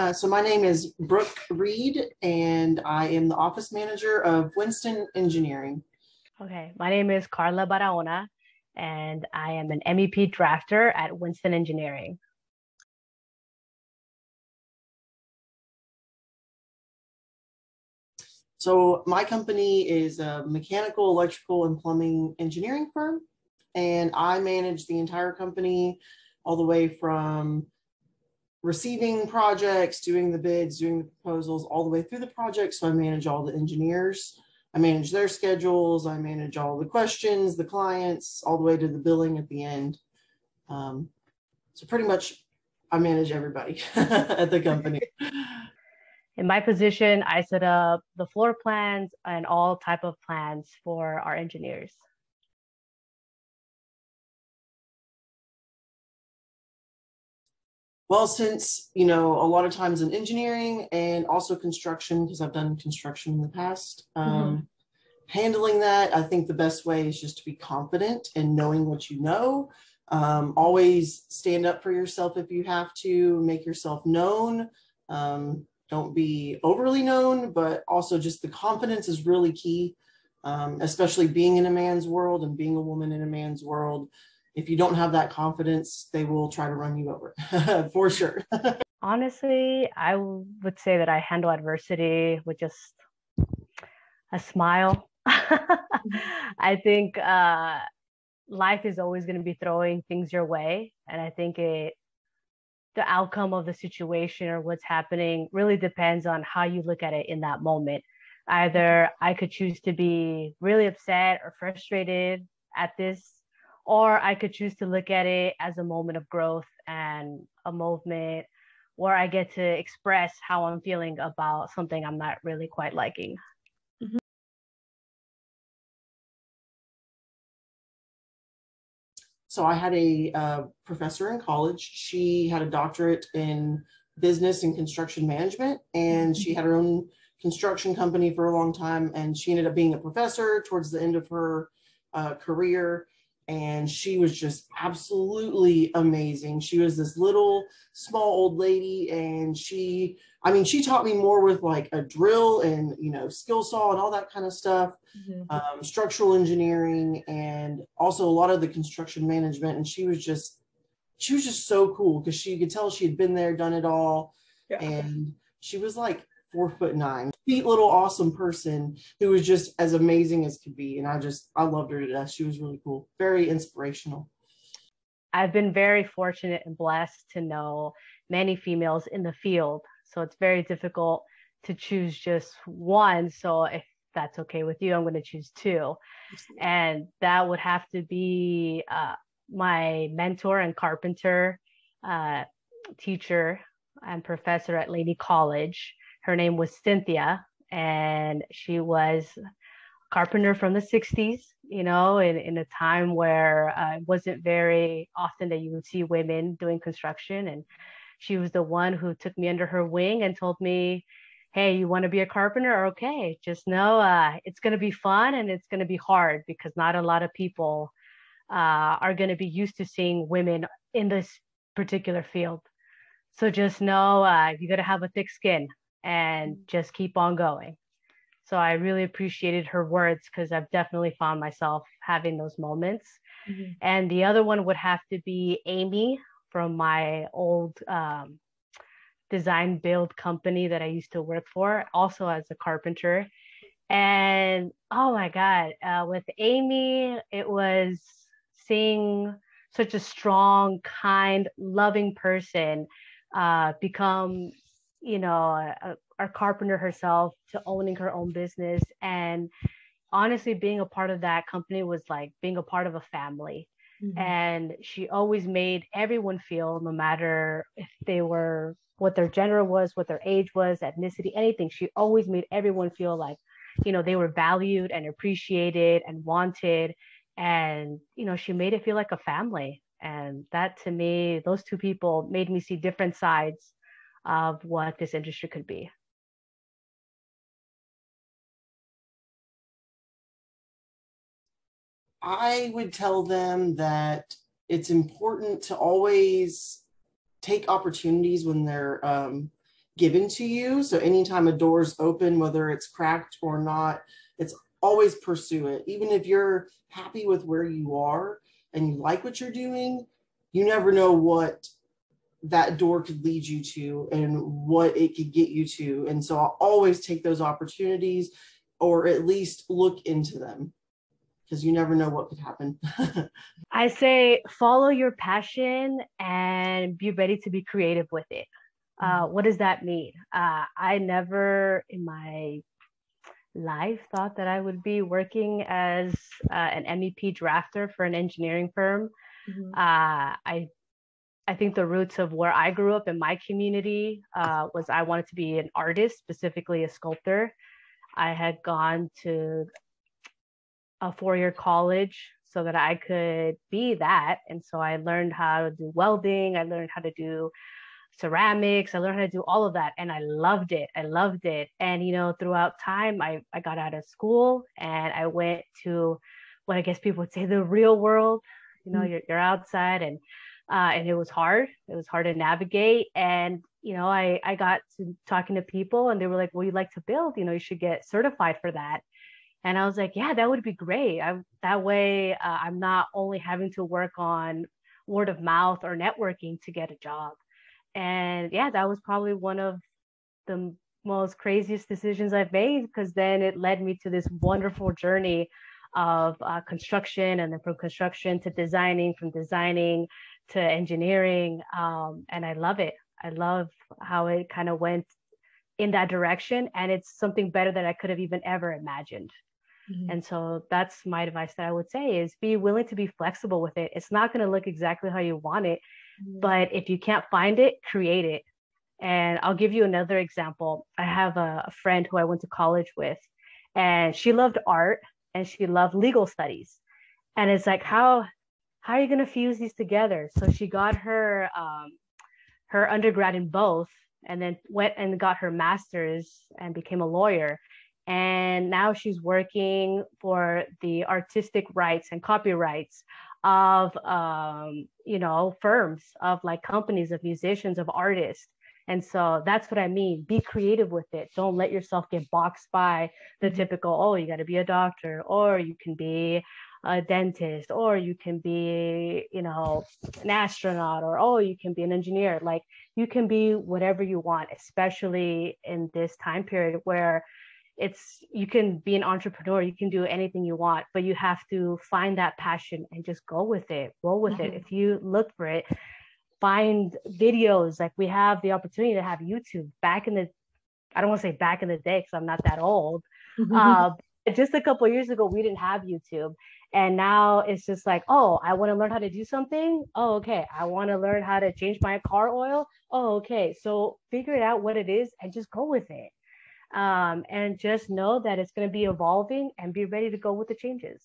So my name is Brooke Reed, and I am the office manager of Winston Engineering. Okay, my name is Karla Barahona, and I am an MEP drafter at Winston Engineering. So my company is a mechanical, electrical, and plumbing engineering firm, and I manage the entire company all the way from receiving projects, doing the bids, doing the proposals, all the way through the project. So I manage all the engineers. I manage their schedules. I manage all the questions, the clients, all the way to the billing at the end. So pretty much I manage everybody at the company. In my position, I set up the floor plans and all type of plans for our engineers. Well, since, a lot of times in engineering and also construction, because I've done construction in the past, handling that, I think the best way is just to be confident and knowing what you know. Always stand up for yourself if you have to, make yourself known. Don't be overly known, but also just the confidence is really key, especially being in a man's world and being a woman in a man's world. If you don't have that confidence, they will try to run you over for sure. Honestly, I would say that I handle adversity with just a smile. I think life is always going to be throwing things your way. And I think the outcome of the situation or what's happening really depends on how you look at it in that moment. Either I could choose to be really upset or frustrated at this, or I could choose to look at it as a moment of growth and a movement where I get to express how I'm feeling about something I'm not really quite liking. So I had a professor in college. She had a doctorate in business and construction management, and she had her own construction company for a long time. And she ended up being a professor towards the end of her career. And she was just absolutely amazing. She was this little small old lady, and she taught me more with like a drill and, skill saw and all that kind of stuff, structural engineering, and also a lot of the construction management. And she was just so cool because she could tell she had been there, done it all. Yeah. And she was like 4'9", sweet little awesome person who was just as amazing as could be. And I loved her to death. She was really cool, very inspirational. I've been very fortunate and blessed to know many females in the field. So it's very difficult to choose just one. So if that's okay with you, I'm going to choose two. And that would have to be my mentor and carpenter, teacher and professor at Lady College. Her name was Cynthia, and she was a carpenter from the 60s, in a time where it wasn't very often that you would see women doing construction. And she was the one who took me under her wing and told me, hey, you want to be a carpenter? Okay, just know it's going to be fun and it's going to be hard because not a lot of people are going to be used to seeing women in this particular field. So just know you got to have a thick skin and just keep on going. So I really appreciated her words because I've definitely found myself having those moments. And the other one would have to be Amy from my old design build company that I used to work for, also as a carpenter. And oh my God, with Amy, it was seeing such a strong, kind, loving person become, a carpenter herself to owning her own business. And honestly, being a part of that company was like being a part of a family. And she always made everyone feel, no matter if they were, what their gender was, what their age was, ethnicity, anything, she always made everyone feel like, they were valued and appreciated and wanted. And, she made it feel like a family. And that, to me, those two people made me see different sides of what this industry could be. I would tell them that it's important to always take opportunities when they're given to you. So anytime a door's open, whether it's cracked or not, it's always pursue it. Even if you're happy with where you are and you like what you're doing, you never know what that door could lead you to and what it could get you to. And so I'll always take those opportunities, or at least look into them, because you never know what could happen. I say follow your passion and be ready to be creative with it. What does that mean? I never in my life thought that I would be working as an MEP drafter for an engineering firm. Mhm. I think the roots of where I grew up in my community was I wanted to be an artist, specifically a sculptor. I had gone to a 4-year college so that I could be that. And so I learned how to do welding. I learned how to do ceramics. I learned how to do all of that. And I loved it. I loved it. And, you know, throughout time, I got out of school and I went to what I guess people would say the real world. You know, you're outside and it was hard. It was hard to navigate. And, you know, I got to talking to people and they were like, well, you like to build, you know, you should get certified for that. And I was like, yeah, that would be great. That way I'm not only having to work on word of mouth or networking to get a job. And yeah, that was probably one of the most craziest decisions I've made, because then it led me to this wonderful journey of construction, and then from construction to designing, from designing to engineering. And I love it. I love how it kind of went in that direction. And it's something better than I could have even ever imagined. Mm-hmm. And so that's my advice that I would say is be willing to be flexible with it. It's not going to look exactly how you want it, but if you can't find it, create it. And I'll give you another example. I have a friend who I went to college with, and she loved art and she loved legal studies. And it's like, how are you going to fuse these together? So she got her undergrad in both, and then went and got her master's and became a lawyer. And now she's working for the artistic rights and copyrights of you know, firms, of like companies, of musicians, of artists. And so that's what I mean. Be creative with it. Don't let yourself get boxed by the typical, oh, you got to be a doctor, or you can be a dentist, or you can be, you know, an astronaut, or oh, you can be an engineer. Like, you can be whatever you want, especially in this time period where you can be an entrepreneur, you can do anything you want, but you have to find that passion and just go with it, roll with it. If you look for it, find videos. Like, we have the opportunity to have YouTube I don't want to say back in the day, because I'm not that old. Just a couple of years ago, we didn't have YouTube. And now it's just like, oh, I want to learn how to do something. Oh, okay. I want to learn how to change my car oil. Oh, okay. So figure it out what it is and just go with it. And just know that it's going to be evolving, and be ready to go with the changes.